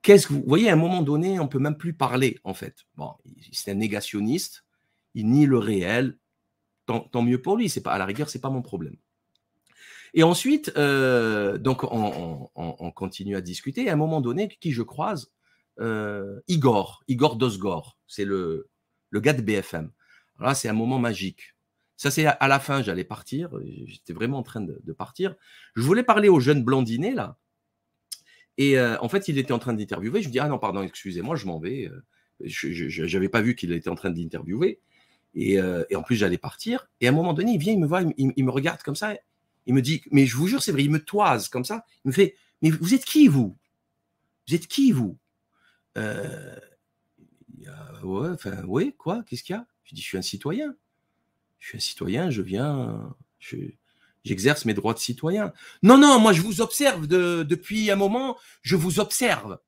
Qu'est-ce que vous voyez, à un moment donné, on ne peut même plus parler, en fait. Bon, c'est un négationniste, il nie le réel, tant mieux pour lui, c'est pas, à la rigueur, ce n'est pas mon problème. Et ensuite, donc on continue à discuter, et à un moment donné, qui je croise, Igor Dosgor, c'est le gars de BFM. Alors là, c'est un moment magique. Ça, c'est à la fin, j'allais partir. J'étais vraiment en train de partir. Je voulais parler au jeune blondinet, là. Et en fait, il était en train d'interviewer. Je lui dis, ah non, pardon, excusez-moi, je m'en vais. Je n'avais pas vu qu'il était en train d'interviewer. Et en plus, j'allais partir. Et à un moment donné, il vient, il me voit, il me regarde comme ça. Il me dit, mais je vous jure, c'est vrai, il me toise comme ça. Il me fait, mais vous êtes qui, vous? Vous êtes qui, vous? Ouais, enfin, oui, quoi? Qu'est-ce qu'il y a? Je dis, je suis un citoyen. Je suis un citoyen, je viens, j'exerce mes droits de citoyen. Non, non, moi, je vous observe depuis un moment, je vous observe.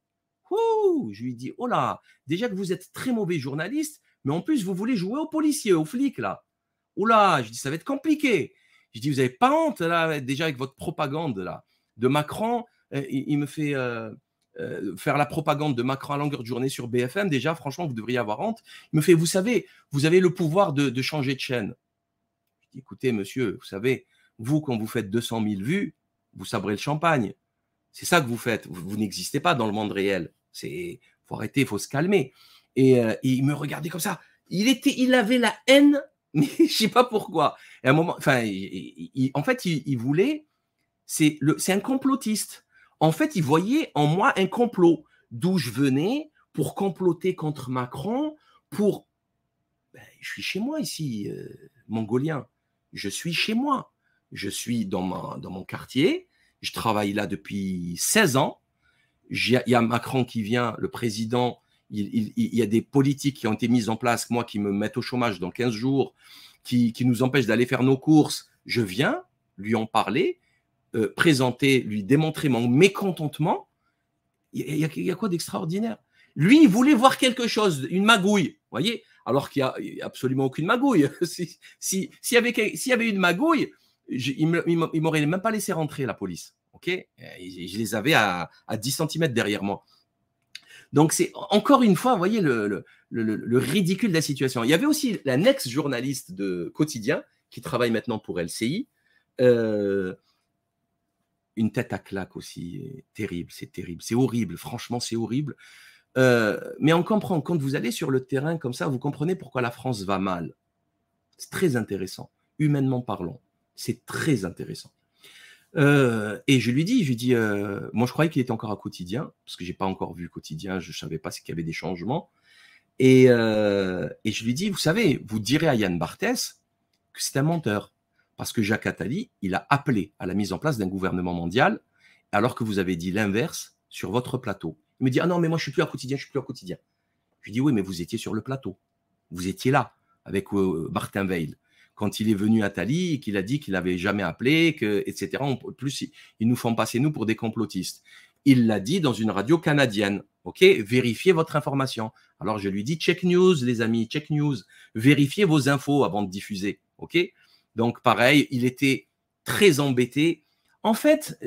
Ouh, je lui dis, oh là, déjà que vous êtes très mauvais journaliste, mais en plus, vous voulez jouer aux policiers, aux flics, là. Oh là, je dis, ça va être compliqué. Je dis, vous n'avez pas honte, là, déjà avec votre propagande, là, de Macron. Il me fait faire la propagande de Macron à longueur de journée sur BFM. Déjà, franchement, vous devriez avoir honte. Il me fait, vous savez, vous avez le pouvoir de changer de chaîne. Je dis, écoutez, monsieur, vous savez, vous, quand vous faites 200 000 vues, vous sabrez le champagne. C'est ça que vous faites. Vous n'existez pas dans le monde réel. Il faut arrêter, il faut se calmer. Et il me regardait comme ça. Il avait la haine, mais je ne sais pas pourquoi. Et à un moment, enfin, en fait, il voulait, c'est un complotiste. En fait, il voyait en moi un complot, d'où je venais pour comploter contre Macron, pour... Ben, je suis chez moi ici, mongolien. Je suis chez moi. Je suis dans mon quartier. Je travaille là depuis 16 ans. Il y a Macron qui vient, le président. Il y a des politiques qui ont été mises en place, moi, qui me mettent au chômage dans 15 jours, qui nous empêchent d'aller faire nos courses. Je viens lui en parler, présenter, lui démontrer mon mécontentement. Il y a quoi d'extraordinaire? Lui, il voulait voir quelque chose, une magouille, voyez, alors qu'il n'y a absolument aucune magouille. S'il y avait une magouille, il ne m'aurait même pas laissé rentrer, la police. Okay, je les avais à 10 cm derrière moi. Donc, c'est encore une fois, vous voyez, le ridicule de la situation. Il y avait aussi la ex-journaliste de Quotidien, qui travaille maintenant pour LCI, une tête à claque aussi, terrible, c'est horrible, franchement, c'est horrible. Mais on comprend, quand vous allez sur le terrain comme ça, vous comprenez pourquoi la France va mal. C'est très intéressant, humainement parlant, c'est très intéressant. Et je lui dis, moi je croyais qu'il était encore à Quotidien, parce que je n'ai pas encore vu Quotidien, je ne savais pas qu'il y avait des changements. Et je lui dis, vous savez, vous direz à Yann Barthès que c'est un menteur, parce que Jacques Attali, il a appelé à la mise en place d'un gouvernement mondial, alors que vous avez dit l'inverse sur votre plateau. Il me dit, ah non, mais moi je ne suis plus à Quotidien, je ne suis plus à Quotidien. Je lui dis, oui, mais vous étiez sur le plateau, vous étiez là, avec Martin Veil. Quand il est venu à Attali et qu'il a dit qu'il n'avait jamais appelé, etc. En plus, ils nous font passer, nous, pour des complotistes. Il l'a dit dans une radio canadienne. OK, vérifiez votre information. Alors, je lui dis, check news, les amis, check news. Vérifiez vos infos avant de diffuser. OK, donc, pareil, il était très embêté. En fait,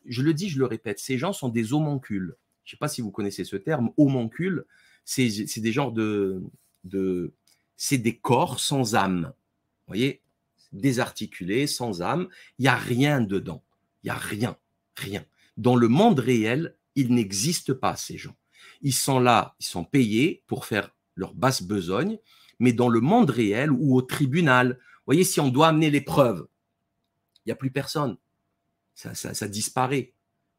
je le dis, je le répète, ces gens sont des homoncules. Je ne sais pas si vous connaissez ce terme, homoncule. C'est des genres c'est des corps sans âme. Vous voyez, désarticulé, sans âme, il n'y a rien dedans. Il n'y a rien, rien. Dans le monde réel, il n'existe pas ces gens. Ils sont là, ils sont payés pour faire leur basse besogne, mais dans le monde réel ou au tribunal, vous voyez, si on doit amener les preuves, il n'y a plus personne. Ça disparaît.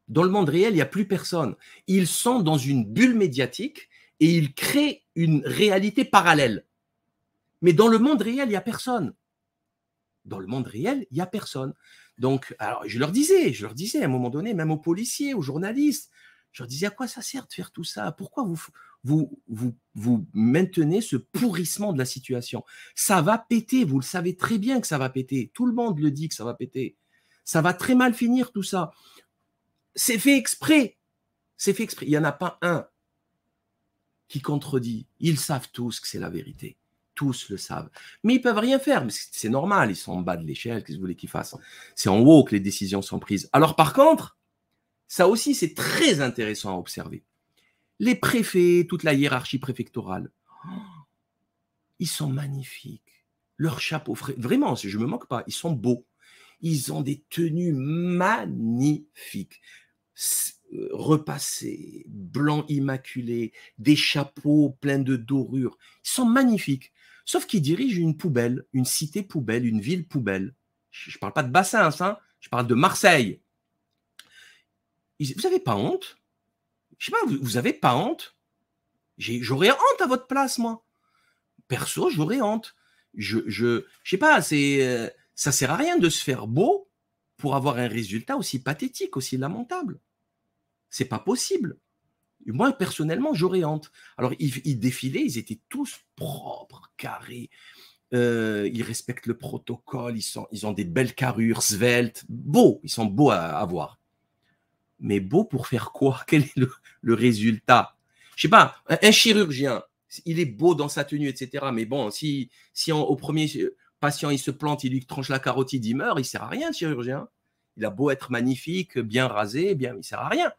Dans le monde réel, il n'y a plus personne. Ils sont dans une bulle médiatique et ils créent une réalité parallèle. Mais dans le monde réel, il n'y a personne. Dans le monde réel, il n'y a personne. Donc, alors, je leur disais à un moment donné, même aux policiers, aux journalistes, je leur disais, à quoi ça sert de faire tout ça? Pourquoi vous maintenez ce pourrissement de la situation? Ça va péter, vous le savez très bien que ça va péter. Tout le monde le dit que ça va péter. Ça va très mal finir tout ça. C'est fait exprès. C'est fait exprès. Il n'y en a pas un qui contredit. Ils savent tous que c'est la vérité. Tous le savent. Mais ils ne peuvent rien faire. C'est normal, ils sont en bas de l'échelle. Qu'est-ce que vous voulez qu'ils fassent? C'est en haut que les décisions sont prises. Alors par contre, ça aussi, c'est très intéressant à observer. Les préfets, toute la hiérarchie préfectorale, ils sont magnifiques. Leurs chapeaux, vraiment, je ne me moque pas, ils sont beaux. Ils ont des tenues magnifiques. Repassés, blancs immaculés, des chapeaux pleins de dorures. Ils sont magnifiques. Sauf qu'il dirige une poubelle, une cité poubelle, une ville poubelle. Je ne parle pas de Bassins, hein, je parle de Marseille. Vous n'avez pas honte? Je sais pas, vous n'avez pas honte? J'aurais honte à votre place, moi. Perso, j'aurais honte. Je sais pas, ça sert à rien de se faire beau pour avoir un résultat aussi pathétique, aussi lamentable. C'est pas possible. Moi, personnellement, j'aurais honte. Alors, ils défilaient, ils étaient tous propres, carrés. Ils respectent le protocole, ils ont des belles carrures, sveltes, beaux, ils sont beaux à voir. Mais beau pour faire quoi? Quel est le résultat? Je sais pas, un chirurgien, il est beau dans sa tenue, etc. Mais bon, si au premier patient, il se plante, il lui tranche la carotide, il meurt, il sert à rien, le chirurgien. Il a beau être magnifique, bien rasé, bien, il sert à rien.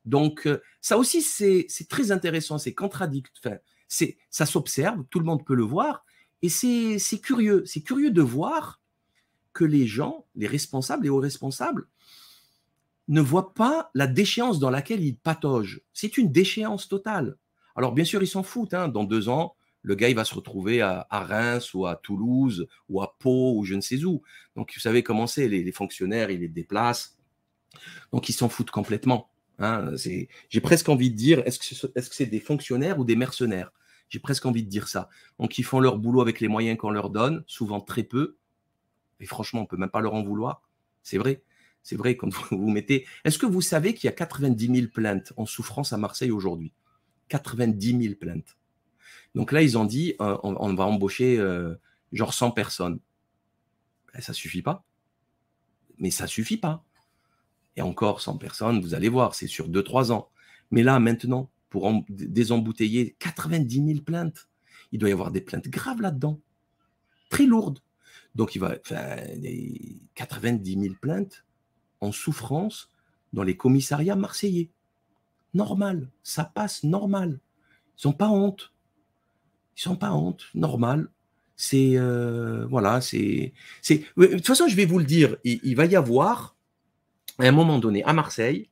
Donc, ça aussi, c'est très intéressant, c'est contradictoire. Enfin, ça s'observe, tout le monde peut le voir, et c'est curieux. C'est curieux de voir que les gens, les responsables et hauts responsables, ne voient pas la déchéance dans laquelle ils pataugent. C'est une déchéance totale. Alors, bien sûr, ils s'en foutent. Hein. Dans 2 ans, le gars, il va se retrouver à Reims ou à Toulouse ou à Pau ou je ne sais où. Donc, vous savez comment c'est, les fonctionnaires, ils les déplacent. Donc, ils s'en foutent complètement. Hein. J'ai presque envie de dire, est-ce que c'est des fonctionnaires ou des mercenaires? J'ai presque envie de dire ça. Donc, ils font leur boulot avec les moyens qu'on leur donne, souvent très peu. Et franchement, on ne peut même pas leur en vouloir. C'est vrai. C'est vrai, quand vous mettez… Est-ce que vous savez qu'il y a 90 000 plaintes en souffrance à Marseille aujourd'hui? 90 000 plaintes. Donc là, ils ont dit, on va embaucher genre 100 personnes. Ben, ça ne suffit pas. Mais ça ne suffit pas. Et encore 100 personnes, vous allez voir, c'est sur 2-3 ans. Mais là, maintenant, pour désembouteiller 90 000 plaintes, il doit y avoir des plaintes graves là-dedans. Très lourdes. Donc, il va faire 90 000 plaintes en souffrance dans les commissariats marseillais. Normal, ça passe normal. Ils n'ont pas honte. Ils n'ont pas honte, normal. C'est voilà, c'est. De toute façon, je vais vous le dire, il va y avoir à un moment donné à Marseille.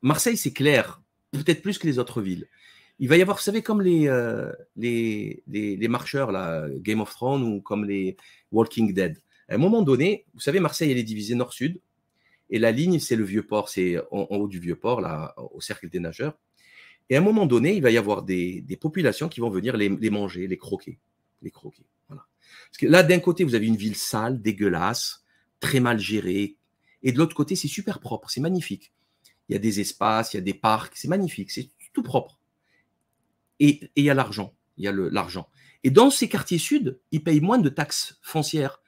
Marseille, c'est clair, peut-être plus que les autres villes. Il va y avoir, vous savez, comme les marcheurs, là, Game of Thrones ou comme les Walking Dead. À un moment donné, vous savez, Marseille, elle est divisée nord-sud. Et la ligne, c'est le Vieux-Port, c'est en haut du Vieux-Port, là, au cercle des nageurs. Et à un moment donné, il va y avoir des populations qui vont venir les manger, les croquer. Voilà. Parce que là, d'un côté, vous avez une ville sale, dégueulasse, très mal gérée. Et de l'autre côté, c'est super propre, c'est magnifique. Il y a des espaces, il y a des parcs, c'est magnifique, c'est tout propre. Et il y a l'argent, l'argent. Et dans ces quartiers sud, ils payent moins de taxes foncières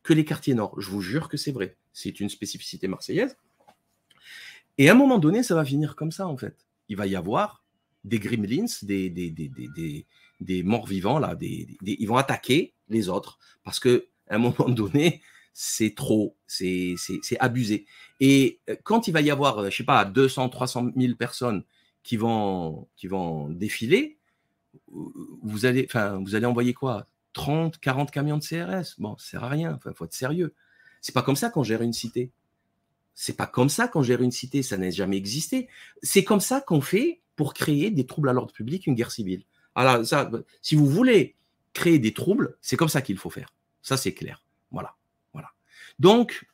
que les quartiers nord. Je vous jure que c'est vrai. C'est une spécificité marseillaise. Et à un moment donné, ça va finir comme ça, en fait. Il va y avoir des gremlins, des morts-vivants, là, ils vont attaquer les autres parce qu'à un moment donné, c'est trop, c'est abusé. Et quand il va y avoir, je ne sais pas, 200, 300 000 personnes qui vont défiler, vous allez envoyer quoi? 30, 40 camions de CRS. Bon, ça sert à rien, il faut être sérieux. C'est pas comme ça qu'on gère une cité. C'est pas comme ça qu'on gère une cité, ça n'a jamais existé. C'est comme ça qu'on fait pour créer des troubles à l'ordre public, une guerre civile. Alors, ça, si vous voulez créer des troubles, c'est comme ça qu'il faut faire. Ça, c'est clair. Voilà. Donc,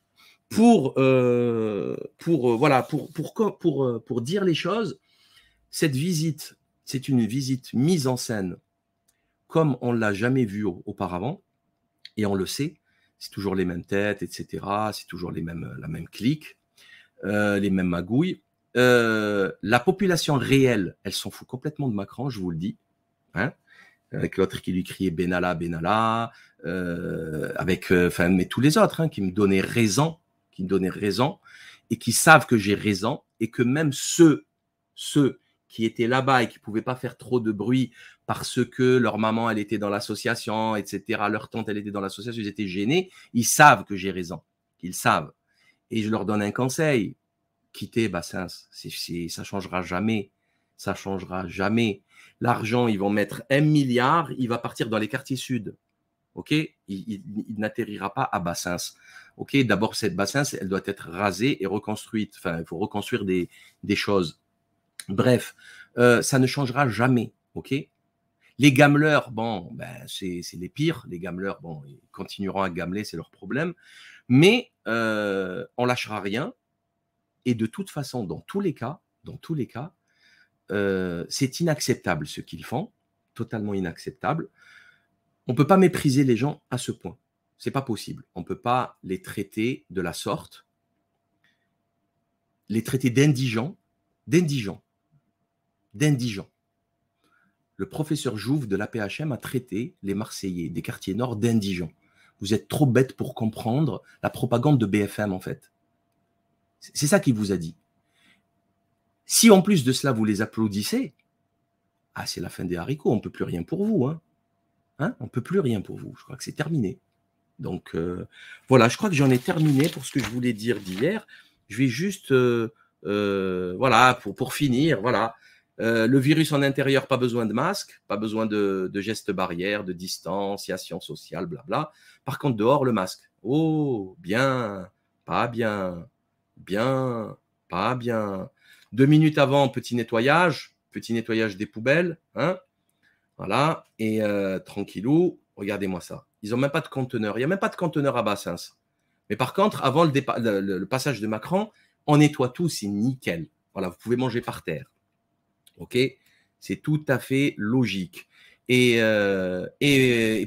pour dire les choses, cette visite, c'est une visite mise en scène comme on ne l'a jamais vu auparavant, et on le sait, c'est toujours les mêmes têtes, etc., c'est toujours la même clique, les mêmes magouilles. La population réelle, elle s'en fout complètement de Macron, je vous le dis, hein, avec l'autre qui lui criait Benalla, Benalla, mais tous les autres qui me donnaient raison, et qui savent que j'ai raison, et que même ceux qui étaient là-bas et qui ne pouvaient pas faire trop de bruit parce que leur maman, elle était dans l'association, etc., leur tante, elle était dans l'association, ils étaient gênés, ils savent que j'ai raison, ils savent. Et je leur donne un conseil, quittez Bassins, ça ne changera jamais, ça ne changera jamais. L'argent, ils vont mettre 1 milliard, il va partir dans les quartiers sud. Ok, il n'atterrira pas à Bassins. Ok, d'abord, cette Bassins, elle doit être rasée et reconstruite. Enfin, il faut reconstruire des choses. Bref, ça ne changera jamais. Ok, Les gameleurs, bon, ben, c'est les pires. Les gameleurs, bon, ils continueront à gameler, c'est leur problème. Mais on lâchera rien. Et de toute façon, dans tous les cas, c'est inacceptable ce qu'ils font, totalement inacceptable. On ne peut pas mépriser les gens à ce point. Ce n'est pas possible. On ne peut pas les traiter de la sorte, les traiter d'indigents. Le professeur Jouve de l'APHM a traité les Marseillais des quartiers nord d'indigents. Vous êtes trop bêtes pour comprendre la propagande de BFM, en fait. C'est ça qu'il vous a dit. Si en plus de cela, vous les applaudissez, ah, c'est la fin des haricots, on ne peut plus rien pour vous. On ne peut plus rien pour vous. Je crois que c'est terminé. Donc, voilà, je crois que j'en ai terminé pour ce que je voulais dire d'hier. Je vais juste, voilà, pour finir, voilà. Le virus en intérieur, pas besoin de masque, pas besoin de gestes barrières, de distanciation sociale, blabla. Par contre, dehors, le masque. Oh, bien, pas bien, bien, pas bien. 2 minutes avant, petit nettoyage des poubelles, hein. Voilà, et tranquillou, regardez-moi ça. Ils n'ont même pas de conteneur. Il n'y a même pas de conteneur à Bassins. Mais par contre, avant le passage de Macron, on nettoie tout, c'est nickel. Voilà, vous pouvez manger par terre. OK? C'est tout à fait logique. Et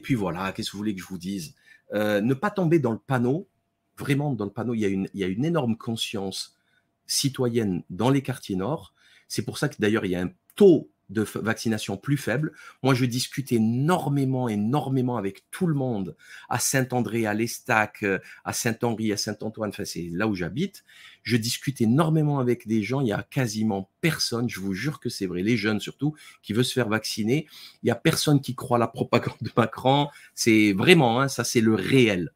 puis voilà, qu'est-ce que vous voulez que je vous dise? Ne pas tomber dans le panneau. Vraiment, dans le panneau, il y a une énorme conscience citoyenne dans les quartiers nord. C'est pour ça que d'ailleurs, il y a un taux de vaccination plus faible. Moi, je discute énormément avec tout le monde, à Saint-André, à l'Estac, à Saint-Henri, à Saint-Antoine, enfin, c'est là où j'habite. Je discute énormément avec des gens, il y a quasiment personne, je vous jure que c'est vrai, les jeunes surtout, qui veulent se faire vacciner. Il n'y a personne qui croit à la propagande de Macron. C'est vraiment, ça c'est le réel,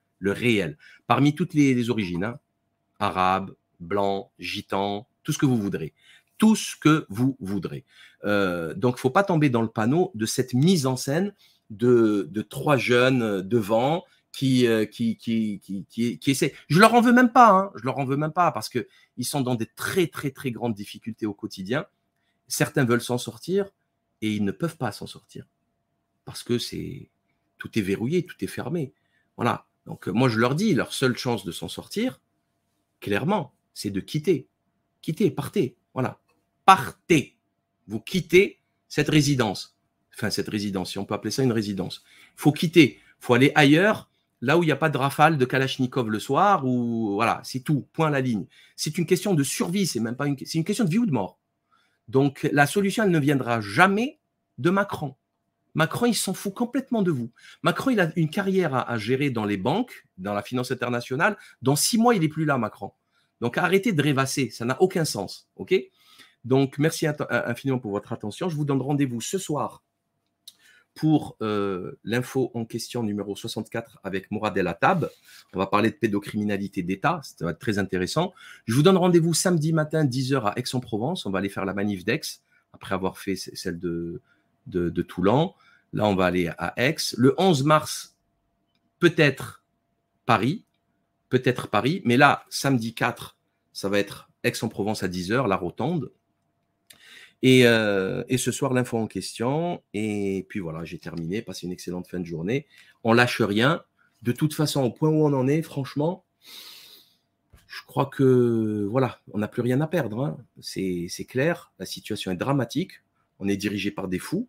parmi toutes les origines, arabes, blancs, gitans, tout ce que vous voudrez. Tout ce que vous voudrez. Donc, il ne faut pas tomber dans le panneau de cette mise en scène de 3 jeunes devant qui essaient. Je leur en veux même pas, je leur en veux même pas parce qu'ils sont dans des très, très, très grandes difficultés au quotidien. Certains veulent s'en sortir et ils ne peuvent pas s'en sortir parce que tout est verrouillé, tout est fermé. Voilà. Donc, moi, je leur dis, leur seule chance de s'en sortir, clairement, c'est de quitter. Quittez, partez. Voilà. Partez. Vous quittez cette résidence. Enfin, cette résidence, si on peut appeler ça une résidence. Il faut quitter. Il faut aller ailleurs, là où il n'y a pas de rafale de Kalachnikov le soir, ou voilà, c'est tout. Point à la ligne. C'est une question de survie, c'est même pas c'est une question de vie ou de mort. Donc, la solution, elle ne viendra jamais de Macron. Macron, il s'en fout complètement de vous. Macron, il a une carrière à gérer dans les banques, dans la finance internationale. Dans 6 mois, il n'est plus là, Macron. Donc, arrêtez de rêvasser. Ça n'a aucun sens. OK ? Donc, merci infiniment pour votre attention. Je vous donne rendez-vous ce soir pour l'info en question numéro 64 avec Mourad El Attab. On va parler de pédocriminalité d'État. Ça va être très intéressant. Je vous donne rendez-vous samedi matin, 10h à Aix-en-Provence. On va aller faire la manif d'Aix après avoir fait celle de Toulon. Là, on va aller à Aix. Le 11 mars, peut-être Paris. Mais là, samedi 4, ça va être Aix-en-Provence à 10h, la Rotonde. Et ce soir, l'info en question. Et puis voilà, j'ai terminé. Passez une excellente fin de journée. On lâche rien. De toute façon, au point où on en est, franchement, je crois que voilà, on n'a plus rien à perdre. C'est clair. La situation est dramatique. On est dirigé par des fous.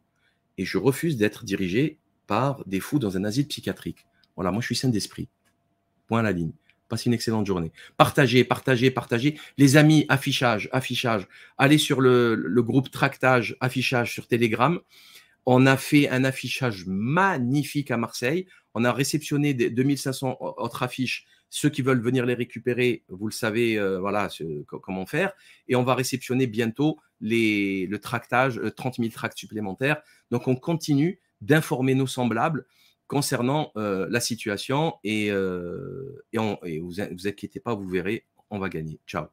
Et je refuse d'être dirigé par des fous dans un asile psychiatrique. Voilà, moi, je suis sain d'esprit. Point à la ligne. Passez une excellente journée. Partagez. Les amis, affichage. Allez sur le groupe Tractage, affichage sur Telegram. On a fait un affichage magnifique à Marseille. On a réceptionné 2500 autres affiches. Ceux qui veulent venir les récupérer, vous le savez, voilà comment faire. Et on va réceptionner bientôt le tractage, 30 000 tracts supplémentaires. Donc, on continue d'informer nos semblables concernant la situation et vous inquiétez pas, vous verrez, on va gagner. Ciao.